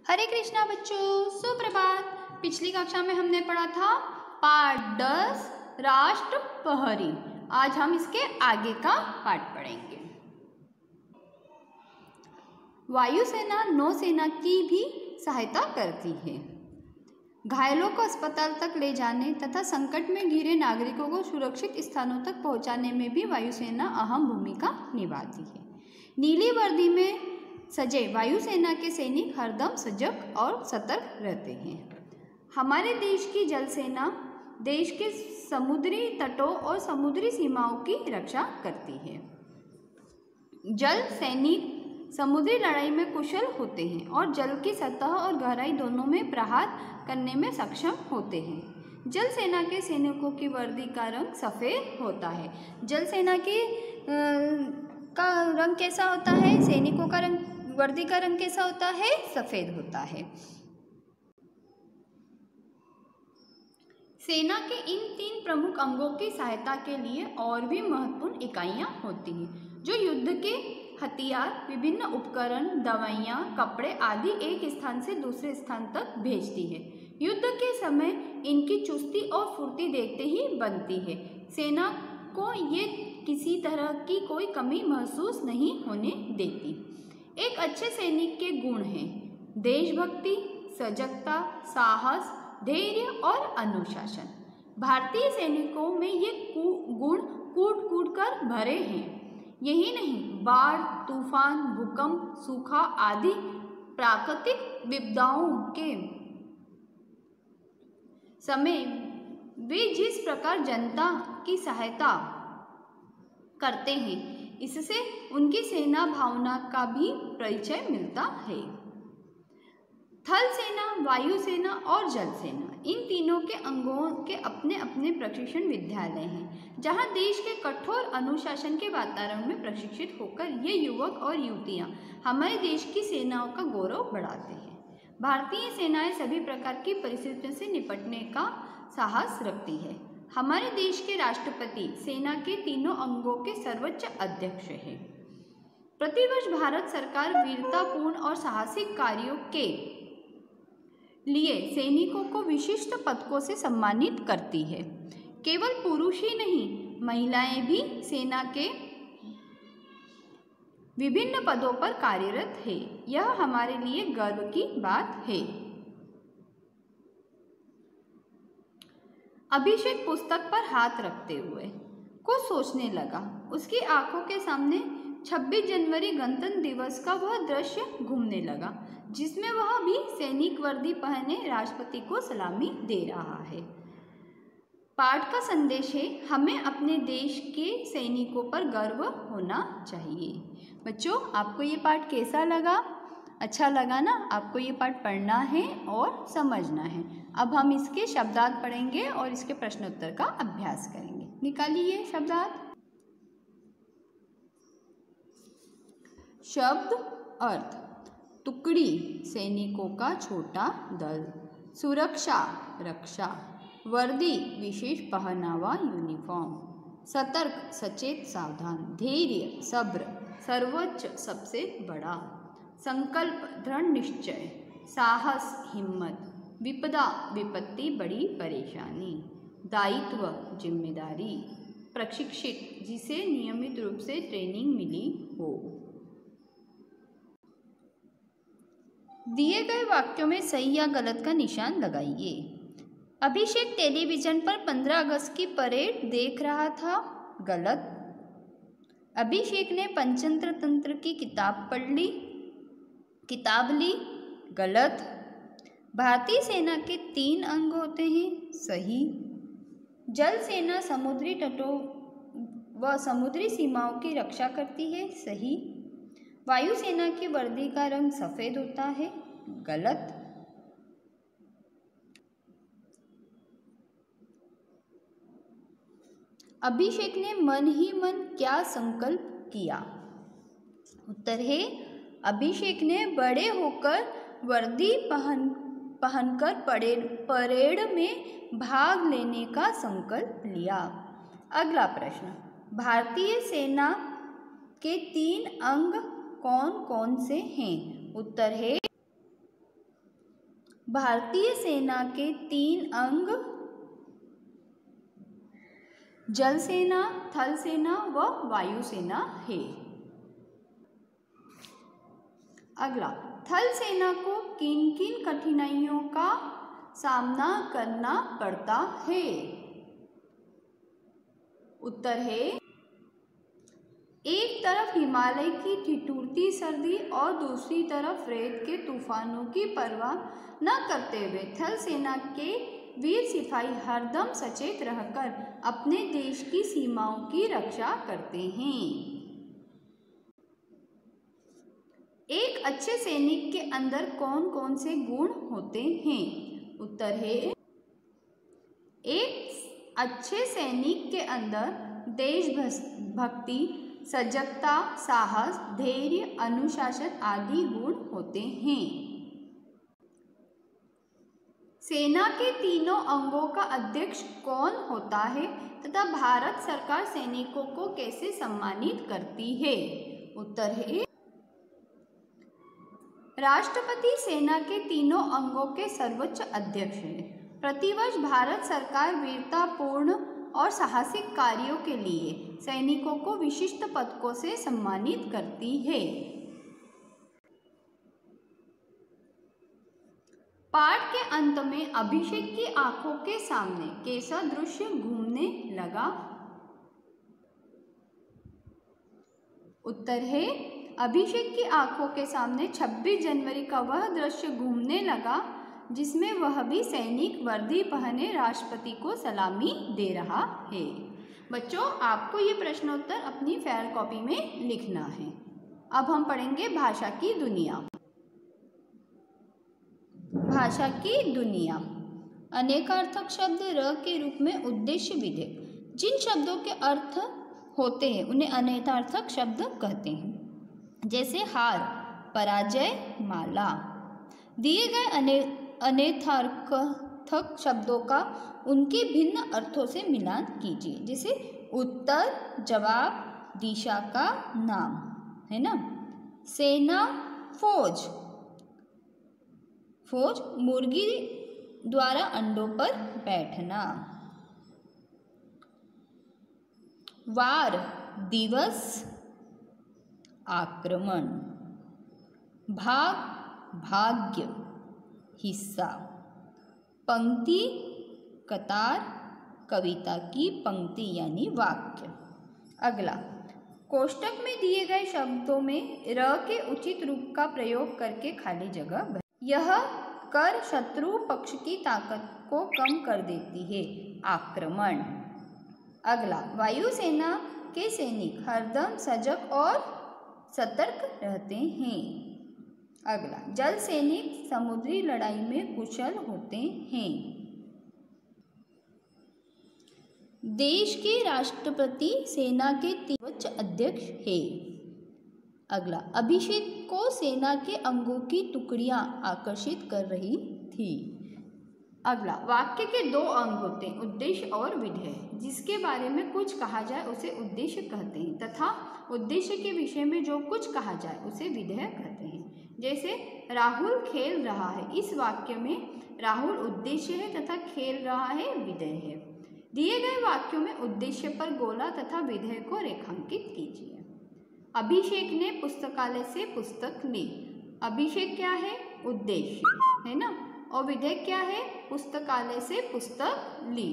हरे कृष्णा बच्चों, सुप्रभात। पिछली कक्षा में हमने पढ़ा था पाठ 10 राष्ट्र प्रहरी। आज हम इसके आगे का पाठ पढ़ेंगे। वायुसेना नौसेना की भी सहायता करती है। घायलों को अस्पताल तक ले जाने तथा संकट में घिरे नागरिकों को सुरक्षित स्थानों तक पहुंचाने में भी वायुसेना अहम भूमिका निभाती है। नीली वर्दी में सजे वायुसेना के सैनिक हरदम सजग और सतर्क रहते हैं। हमारे देश की जल सेना देश के समुद्री तटों और समुद्री सीमाओं की रक्षा करती है। जल सैनिक समुद्री लड़ाई में कुशल होते हैं और जल की सतह और गहराई दोनों में प्रहार करने में सक्षम होते हैं। जल सेना के सैनिकों की वर्दी का रंग सफ़ेद होता है। जल सेना की का रंग कैसा होता है? सैनिकों का रंग, वर्दी का रंग कैसा होता है? सफ़ेद होता है। सेना के इन 3 प्रमुख अंगों की सहायता के लिए और भी महत्वपूर्ण इकाइयाँ होती हैं जो युद्ध के हथियार, विभिन्न उपकरण, दवाइयाँ, कपड़े आदि एक स्थान से दूसरे स्थान तक भेजती है। युद्ध के समय इनकी चुस्ती और फुर्ती देखते ही बनती है। सेना को ये किसी तरह की कोई कमी महसूस नहीं होने देती। एक अच्छे सैनिक के गुण हैं देशभक्ति, सजगता, साहस, धैर्य और अनुशासन। भारतीय सैनिकों में ये गुण कूट कूट कर भरे हैं। यही नहीं, बाढ़, तूफान, भूकंप, सूखा आदि प्राकृतिक विपदाओं के समय वे जिस प्रकार जनता की सहायता करते हैं, इससे उनकी सेना भावना का भी परिचय मिलता है। थल सेना, वायु सेना और जल सेना, इन तीनों के अंगों के अपने अपने प्रशिक्षण विद्यालय हैं जहां देश के कठोर अनुशासन के वातावरण में प्रशिक्षित होकर ये युवक और युवतियां हमारे देश की सेनाओं का गौरव बढ़ाते हैं। भारतीय सेनाएं सभी प्रकार की परिस्थितियों से निपटने का साहस रखती है। हमारे देश के राष्ट्रपति सेना के तीनों अंगों के सर्वोच्च अध्यक्ष हैं। प्रतिवर्ष भारत सरकार वीरतापूर्ण और साहसिक कार्यों के लिए सैनिकों को विशिष्ट पदकों से सम्मानित करती है। केवल पुरुष ही नहीं, महिलाएं भी सेना के विभिन्न पदों पर कार्यरत है। यह हमारे लिए गर्व की बात है। अभिषेक पुस्तक पर हाथ रखते हुए कुछ सोचने लगा। उसकी आंखों के सामने 26 जनवरी गणतंत्र दिवस का वह दृश्य घूमने लगा जिसमें वह भी सैनिक वर्दी पहने राष्ट्रपति को सलामी दे रहा है। पाठ का संदेश है, हमें अपने देश के सैनिकों पर गर्व होना चाहिए। बच्चों, आपको ये पाठ कैसा लगा? अच्छा लगा ना? आपको ये पाठ पढ़ना है और समझना है। अब हम इसके शब्दार्थ पढ़ेंगे और इसके प्रश्नोत्तर का अभ्यास करेंगे। निकालिए शब्दार्थ। शब्द अर्थ: टुकड़ी, सैनिकों का छोटा दल। सुरक्षा, रक्षा। वर्दी, विशेष पहनावा, यूनिफॉर्म। सतर्क, सचेत, सावधान। धैर्य, सब्र, सर्वोच्च, सबसे बड़ा। संकल्प, दृढ़ निश्चय। साहस, हिम्मत। विपदा, विपत्ति, बड़ी परेशानी। दायित्व, जिम्मेदारी। प्रशिक्षित, जिसे नियमित रूप से ट्रेनिंग मिली हो। दिए गए वाक्यों में सही या गलत का निशान लगाइए। अभिषेक टेलीविजन पर 15 अगस्त की परेड देख रहा था। गलत। अभिषेक ने पंचतंत्र तंत्र की किताब ली। गलत। भारतीय सेना के 3 अंग होते हैं। सही। जल सेना समुद्री तटों व समुद्री सीमाओं की रक्षा करती है। सही। वायुसेना की वर्दी का रंग सफ़ेद होता है। गलत। अभिषेक ने मन ही मन क्या संकल्प किया? उत्तर है, अभिषेक ने बड़े होकर वर्दी पहनकर परेड में भाग लेने का संकल्प लिया। अगला प्रश्न, भारतीय सेना के 3 अंग कौन कौन से हैं? उत्तर है, भारतीय सेना के 3 अंग जल सेना, थल सेना व वायु सेना है। अगला, थल सेना को किन किन कठिनाइयों का सामना करना पड़ता है? उत्तर है, एक तरफ हिमालय की ठिठुरती सर्दी और दूसरी तरफ रेत के तूफानों की परवाह न करते हुए थल सेना के वीर सिपाही हरदम सचेत रहकर अपने देश की सीमाओं की रक्षा करते हैं। एक अच्छे सैनिक के अंदर कौन कौन से गुण होते हैं? उत्तर है, एक अच्छे सैनिक के अंदर देशभक्ति, सजगता, साहस, धैर्य, अनुशासन आदि गुण होते हैं। सेना के तीनों अंगों का अध्यक्ष कौन होता है तथा भारत सरकार सैनिकों को कैसे सम्मानित करती है? उत्तर है, राष्ट्रपति सेना के तीनों अंगों के सर्वोच्च अध्यक्ष हैं। प्रतिवर्ष भारत सरकार वीरतापूर्ण और साहसिक कार्यों के लिए सैनिकों को विशिष्ट पदकों से सम्मानित करती है। पाठ के अंत में अभिषेक की आंखों के सामने कैसा दृश्य घूमने लगा? उत्तर है, अभिषेक की आंखों के सामने 26 जनवरी का वह दृश्य घूमने लगा जिसमें वह भी सैनिक वर्दी पहने राष्ट्रपति को सलामी दे रहा है। बच्चों, आपको ये प्रश्नोत्तर अपनी फेयर कॉपी में लिखना है। अब हम पढ़ेंगे भाषा की दुनिया। भाषा की दुनिया। अनेकार्थक शब्द र के रूप में उद्देश्य विधेय। जिन शब्दों के अर्थ होते हैं उन्हें अनेकार्थक शब्द कहते हैं। जैसे हार, पराजय, माला। दिए गए अनेकार्थक शब्दों का उनके भिन्न अर्थों से मिलान कीजिए। जैसे उत्तर, जवाब, दिशा का नाम, है ना। सेना, फौज। फौज मुर्गी द्वारा अंडों पर बैठना। वार, दिवस, आक्रमण। भाग, भाग्य, हिस्सा। पंक्ति, कतार, कविता की पंक्ति यानी वाक्य। अगला, कोष्टक में दिए गए शब्दों में र के उचित रूप का प्रयोग करके खाली जगह भरें। यह कर शत्रु पक्ष की ताकत को कम कर देती है। आक्रमण। अगला, वायुसेना के सैनिक हरदम सजग और सतर्क रहते हैं। अगला, जल सैनिक समुद्री लड़ाई में कुशल होते हैं। देश के राष्ट्रपति सेना के सर्वोच्च अध्यक्ष है। अगला, अभिषेक को सेना के अंगों की टुकड़ियां आकर्षित कर रही थी। अगला, वाक्य के 2 अंग होते हैं, उद्देश्य और विधेय। जिसके बारे में कुछ कहा जाए उसे उद्देश्य कहते हैं तथा उद्देश्य के विषय में जो कुछ कहा जाए उसे विधेय कहते हैं। जैसे राहुल खेल रहा है, इस वाक्य में राहुल उद्देश्य है तथा खेल रहा है विधेय है। दिए गए वाक्यों में उद्देश्य पर गोला तथा विधेय को रेखांकित कीजिए। अभिषेक ने पुस्तकालय से पुस्तक ली। अभिषेक क्या है? उद्देश्य, है ना। और विधेय क्या है? पुस्तकालय से पुस्तक ली।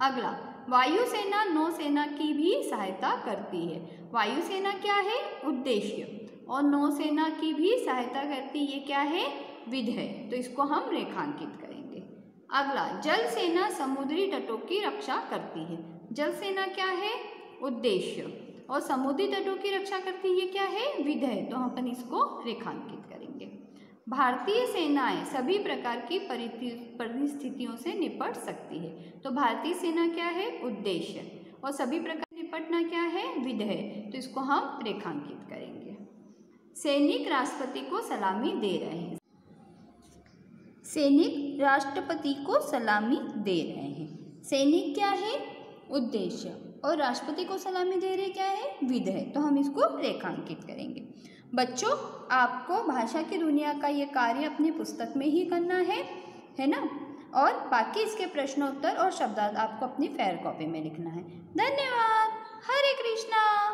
अगला, वायुसेना नौसेना की भी सहायता करती है। वायुसेना क्या है? उद्देश्य। और नौसेना की भी सहायता करती, ये क्या है? विधेय। तो इसको हम रेखांकित करेंगे। अगला, जल सेना समुद्री तटों की रक्षा करती है। जल सेना क्या है? उद्देश्य। और समुद्री तटों की रक्षा करती है, ये क्या है? विधेय। तो हम अपन इसको रेखांकित करेंगे। भारतीय सेनाएं सभी प्रकार की परिस्थितियों से निपट सकती है। तो भारतीय सेना क्या है? उद्देश्य। और सभी प्रकार निपटना क्या है? विधेय। तो इसको हम रेखांकित करेंगे। सैनिक राष्ट्रपति को सलामी दे रहे हैं। सैनिक राष्ट्रपति को सलामी दे रहे हैं। सैनिक क्या है? उद्देश्य। और राष्ट्रपति को सलामी दे रहे क्या है? विधेय। तो हम इसको रेखांकित करेंगे। बच्चों, आपको भाषा की दुनिया का ये कार्य अपनी पुस्तक में ही करना है ना? और बाकी इसके प्रश्नोत्तर और शब्दार्थ आपको अपनी फेयर कॉपी में लिखना है। धन्यवाद। हरे कृष्णा।